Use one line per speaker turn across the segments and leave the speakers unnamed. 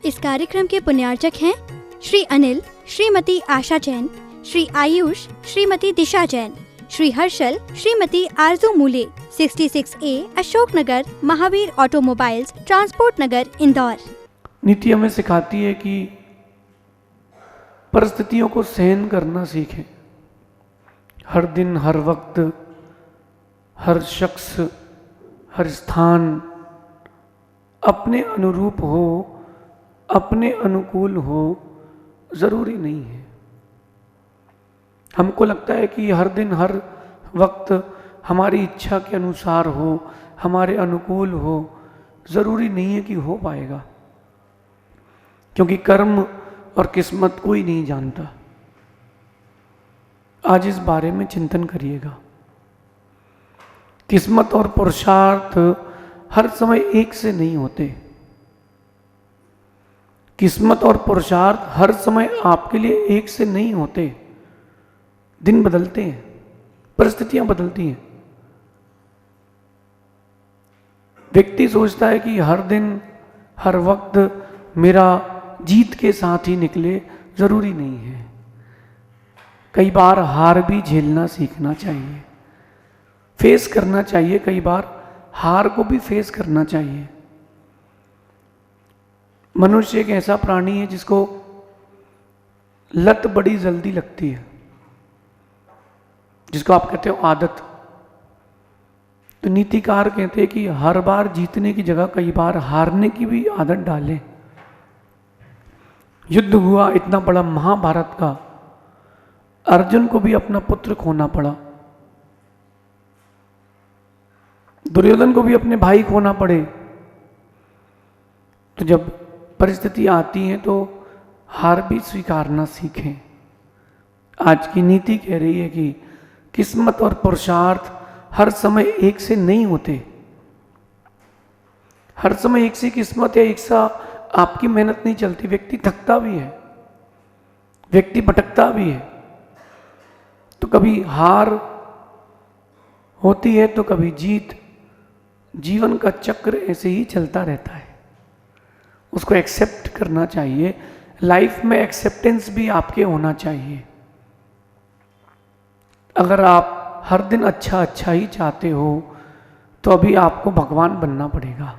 इस कार्यक्रम के पुण्यार्चक हैं श्री अनिल, श्रीमती आशा जैन, श्री आयुष, श्रीमती दिशा जैन, श्री हर्षल, श्रीमती आरजू मूले, 66A Ashok Nagar, Mahavir automobiles, transport नगर, इंदौर।
नीति हमें सिखाती है कि परिस्थितियों को सहन करना सीखें। हर दिन, हर वक्त, हर शख्स, हर स्थान अपने अनुरूप हो, अपने अनुकूल हो, ज़रूरी नहीं है। हमको लगता है कि हर दिन, हर वक्त हमारी इच्छा के अनुसार हो, हमारे अनुकूल हो। ज़रूरी नहीं है कि हो पाएगा, क्योंकि कर्म और किस्मत कोई नहीं जानता। आज इस बारे में चिंतन करिएगा। किस्मत और पुरुषार्थ हर समय एक से नहीं होते। किस्मत और पुरुषार्थ हर समय आपके लिए एक से नहीं होते। दिन बदलते हैं, परिस्थितियां बदलती हैं। व्यक्ति सोचता है कि हर दिन, हर वक्त मेरा जीत के साथ ही निकले, जरूरी नहीं है। कई बार हार भी झेलना सीखना चाहिए, फेस करना चाहिए। कई बार हार को भी फेस करना चाहिए। मनुष्य एक ऐसा प्राणी है जिसको लत बड़ी जल्दी लगती है, जिसको आप कहते हो आदत। तो नीतिकार कहते हैं कि हर बार जीतने की जगह कई बार हारने की भी आदत डालें। युद्ध हुआ इतना बड़ा महाभारत का, अर्जुन को भी अपना पुत्र खोना पड़ा, दुर्योधन को भी अपने भाई खोना पड़े। तो जब परिस्थिति आती है तो हार भी स्वीकारना सीखें। आज की नीति कह रही है कि किस्मत और पुरुषार्थ हर समय एक से नहीं होते। हर समय एक सी किस्मत या एक सा आपकी मेहनत नहीं चलती। व्यक्ति थकता भी है, व्यक्ति भटकता भी है। तो कभी हार होती है तो कभी जीत। जीवन का चक्र ऐसे ही चलता रहता है, उसको एक्सेप्ट करना चाहिए। लाइफ में एक्सेप्टेंस भी आपके होना चाहिए। अगर आप हर दिन अच्छा अच्छा ही चाहते हो तो अभी आपको भगवान बनना पड़ेगा।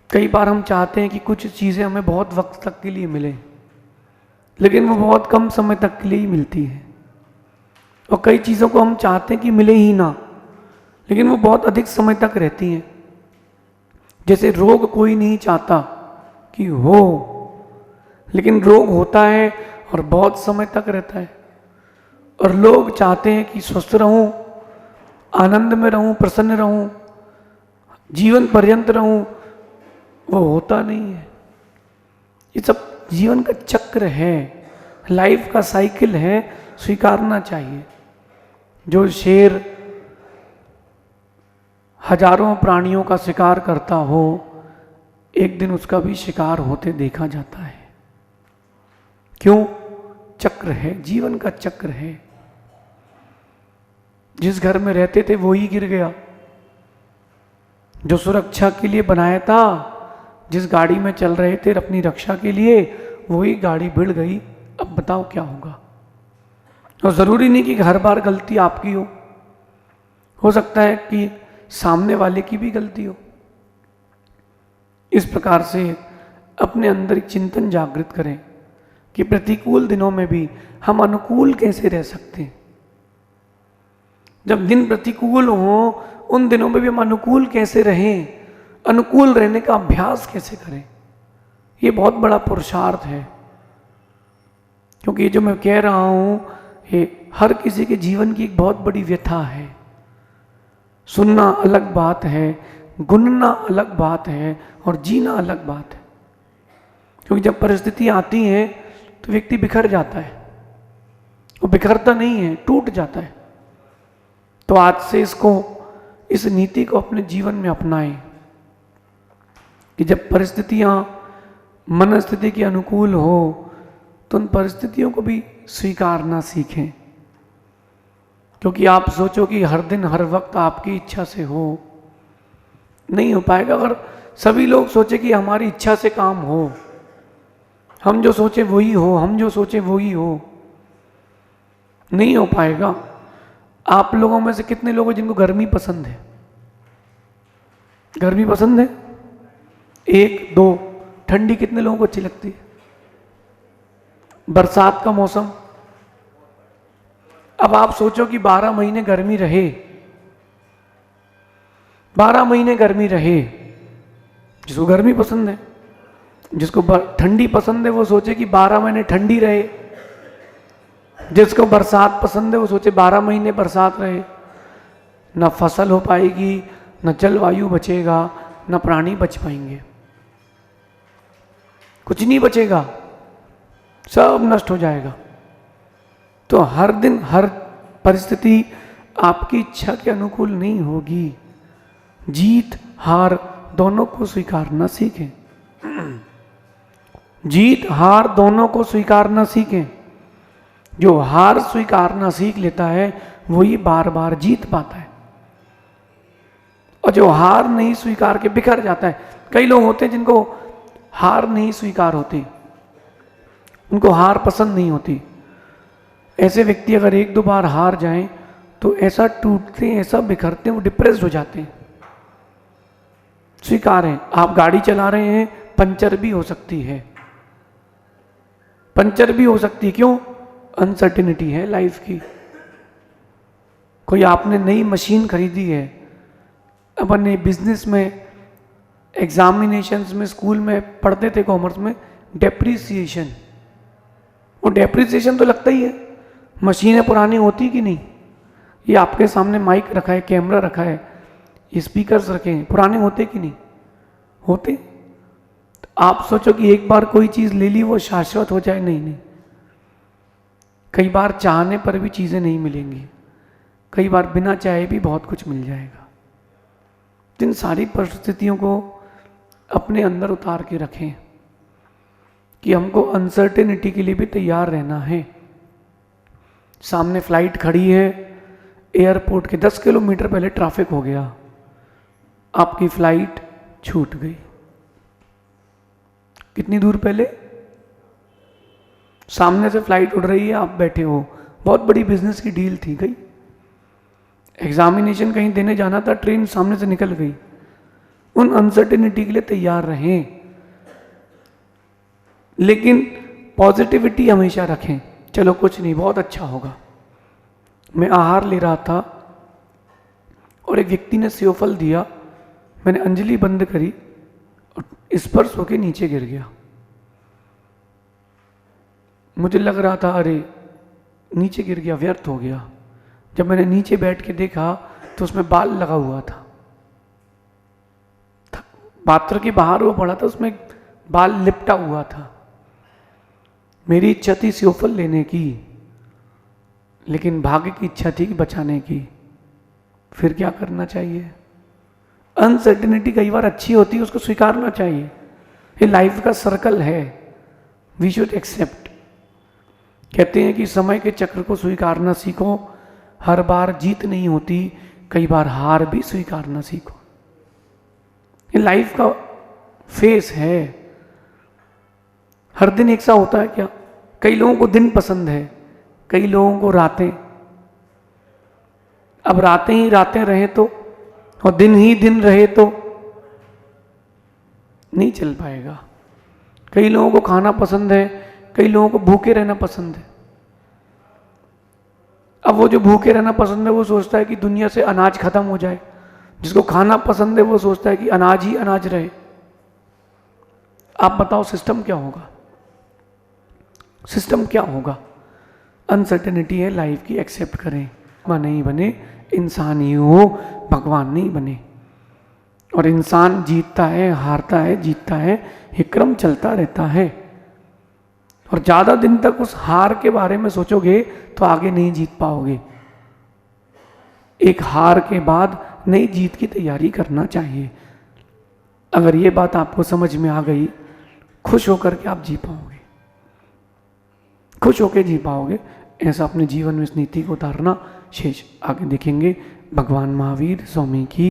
कई बार हम चाहते हैं कि कुछ चीज़ें हमें बहुत वक्त तक के लिए मिले, लेकिन वो बहुत कम समय तक के लिए ही मिलती है। और कई चीज़ों को हम चाहते हैं कि मिले ही ना, लेकिन वो बहुत अधिक समय तक रहती हैं। जैसे रोग कोई नहीं चाहता कि हो, लेकिन रोग होता है और बहुत समय तक रहता है। और लोग चाहते हैं कि स्वस्थ रहूं, आनंद में रहूं, प्रसन्न रहूं, जीवन पर्यंत रहूं। वो होता नहीं है। ये सब जीवन का चक्र है, लाइफ का साइकिल है, स्वीकारना चाहिए। जो शेर हजारों प्राणियों का शिकार करता हो, एक दिन उसका भी शिकार होते देखा जाता है। क्यों? चक्र है, जीवन का चक्र है। जिस घर में रहते थे वो ही गिर गया। जो सुरक्षा के लिए बनाया था, जिस गाड़ी में चल रहे थे अपनी रक्षा के लिए, वही गाड़ी भिड़ गई। अब बताओ क्या होगा? और जरूरी नहीं कि हर बार गलती आपकी हो सकता है कि सामने वाले की भी गलती हो। इस प्रकार से अपने अंदर एक चिंतन जागृत करें कि प्रतिकूल दिनों में भी हम अनुकूल कैसे रह सकते हैं। जब दिन प्रतिकूल हो, उन दिनों में भी हम अनुकूल कैसे रहें, अनुकूल रहने का अभ्यास कैसे करें। ये बहुत बड़ा पुरुषार्थ है। क्योंकि ये जो मैं कह रहा हूं, ये हर किसी के जीवन की एक बहुत बड़ी व्यथा है। सुनना अलग बात है, गुनना अलग बात है, और जीना अलग बात है। क्योंकि जब परिस्थिति आती है तो व्यक्ति बिखर जाता है। वो बिखरता नहीं है, टूट जाता है। तो आज से इस नीति को अपने जीवन में अपनाएं कि जब परिस्थितियां मनस्थिति के अनुकूल हो तो उन परिस्थितियों को भी स्वीकारना सीखें। क्योंकि आप सोचो कि हर दिन, हर वक्त आपकी इच्छा से हो, नहीं हो पाएगा। अगर सभी लोग सोचे कि हमारी इच्छा से काम हो, हम जो सोचे वही हो, हम जो सोचे वही हो। नहीं हो पाएगा। आप लोगों में से कितने लोग हैं जिनको गर्मी पसंद है? गर्मी पसंद है? 1 2। ठंडी कितने लोगों को अच्छी लगती है? बरसात का मौसम? अब आप सोचो कि 12 महीने गर्मी रहे, 12 महीने गर्मी रहे। जिसको गर्मी पसंद है, जिसको ठंडी पसंद है वो सोचे कि 12 महीने ठंडी रहे। जिसको बरसात पसंद है वो सोचे 12 महीने बरसात रहे। न फसल हो पाएगी, न जलवायु बचेगा, न प्राणी बच पाएंगे, कुछ नहीं बचेगा, सब नष्ट हो जाएगा। तो हर दिन हर परिस्थिति आपकी इच्छा के अनुकूल नहीं होगी। जीत हार दोनों को स्वीकारना सीखें। जीत हार दोनों को स्वीकारना सीखें। जो हार स्वीकारना सीख लेता है वही बार बार जीत पाता है, और जो हार नहीं स्वीकार के बिखर जाता है। कई लोग होते हैं जिनको हार नहीं स्वीकार होती, उनको हार पसंद नहीं होती। ऐसे व्यक्ति अगर 1 2 बार हार जाएं तो ऐसा टूटते हैं, ऐसा बिखरते हैं, वो डिप्रेस्ड हो जाते हैं। स्वीकार है। आप गाड़ी चला रहे हैं, पंचर भी हो सकती है, पंचर भी हो सकती है। क्यों? अनसर्टिनिटी है लाइफ की। कोई आपने नई मशीन खरीदी है, अपने बिजनेस में, एग्जामिनेशंस में, स्कूल में पढ़ते थे कॉमर्स में, डेप्रिसिएशन। वो डेप्रिसिएशन तो लगता ही है। मशीनें पुरानी होती कि नहीं? ये आपके सामने माइक रखा है, कैमरा रखा है, ये स्पीकर्स रखे हैं, पुराने होते कि नहीं होते? तो आप सोचो कि एक बार कोई चीज़ ले ली वो शाश्वत हो जाए? नहीं नहीं। कई बार चाहने पर भी चीज़ें नहीं मिलेंगी, कई बार बिना चाहे भी बहुत कुछ मिल जाएगा। इन सारी परिस्थितियों को अपने अंदर उतार के रखें कि हमको अनसर्टेनिटी के लिए भी तैयार रहना है। सामने फ्लाइट खड़ी है, एयरपोर्ट के 10 किलोमीटर पहले ट्रैफिक हो गया, आपकी फ्लाइट छूट गई। कितनी दूर पहले? सामने से फ्लाइट उड़ रही है, आप बैठे हो, बहुत बड़ी बिजनेस की डील थी, गई। एग्जामिनेशन कहीं देने जाना था, ट्रेन सामने से निकल गई। उन अनसर्टेनिटी के लिए तैयार रहें, लेकिन पॉजिटिविटी हमेशा रखें। चलो कुछ नहीं, बहुत अच्छा होगा। मैं आहार ले रहा था और एक व्यक्ति ने सेवफल दिया, मैंने अंजलि बंद करी और स्पर्श होके नीचे गिर गया। मुझे लग रहा था अरे नीचे गिर गया, व्यर्थ हो गया। जब मैंने नीचे बैठ के देखा तो उसमें बाल लगा हुआ था, पात्र के बाहर वो पड़ा था, उसमें बाल लिपटा हुआ था। मेरी इच्छा थी सेवफल लेने की, लेकिन भाग्य की इच्छा थी कि बचाने की। फिर क्या करना चाहिए? अनसर्टेनिटी कई बार अच्छी होती है, उसको स्वीकारना चाहिए। ये लाइफ का सर्कल है, वी शुड एक्सेप्ट। कहते हैं कि समय के चक्र को स्वीकारना सीखो। हर बार जीत नहीं होती, कई बार हार भी स्वीकारना सीखो। ये लाइफ का फेस है। हर दिन एक सा होता है क्या? कई लोगों को दिन पसंद है, कई लोगों को रातें। अब रातें ही रातें रहे तो, और दिन ही दिन रहे तो नहीं चल पाएगा। कई लोगों को खाना पसंद है, कई लोगों को भूखे रहना पसंद है। अब वो जो भूखे रहना पसंद है वो सोचता है कि दुनिया से अनाज खत्म हो जाए, जिसको खाना पसंद है वो सोचता है कि अनाज ही अनाज रहे। आप बताओ सिस्टम क्या होगा? सिस्टम क्या होगा? अनसर्टेनिटी है लाइफ की, एक्सेप्ट करें। नहीं बने, इंसान ही हो, भगवान नहीं बने। और इंसान जीतता है, हारता है, जीतता है, ये क्रम चलता रहता है। और ज़्यादा दिन तक उस हार के बारे में सोचोगे तो आगे नहीं जीत पाओगे। एक हार के बाद नई जीत की तैयारी करना चाहिए। अगर ये बात आपको समझ में आ गई, खुश होकर के आप जी पाओगे, खुश होकर जी पाओगे। ऐसा अपने जीवन में इस नीति को उतारना। शेष आगे देखेंगे। भगवान महावीर स्वामी की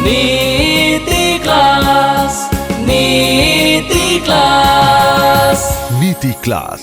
नीति क्लास, नीति क्लास,
नीति क्लास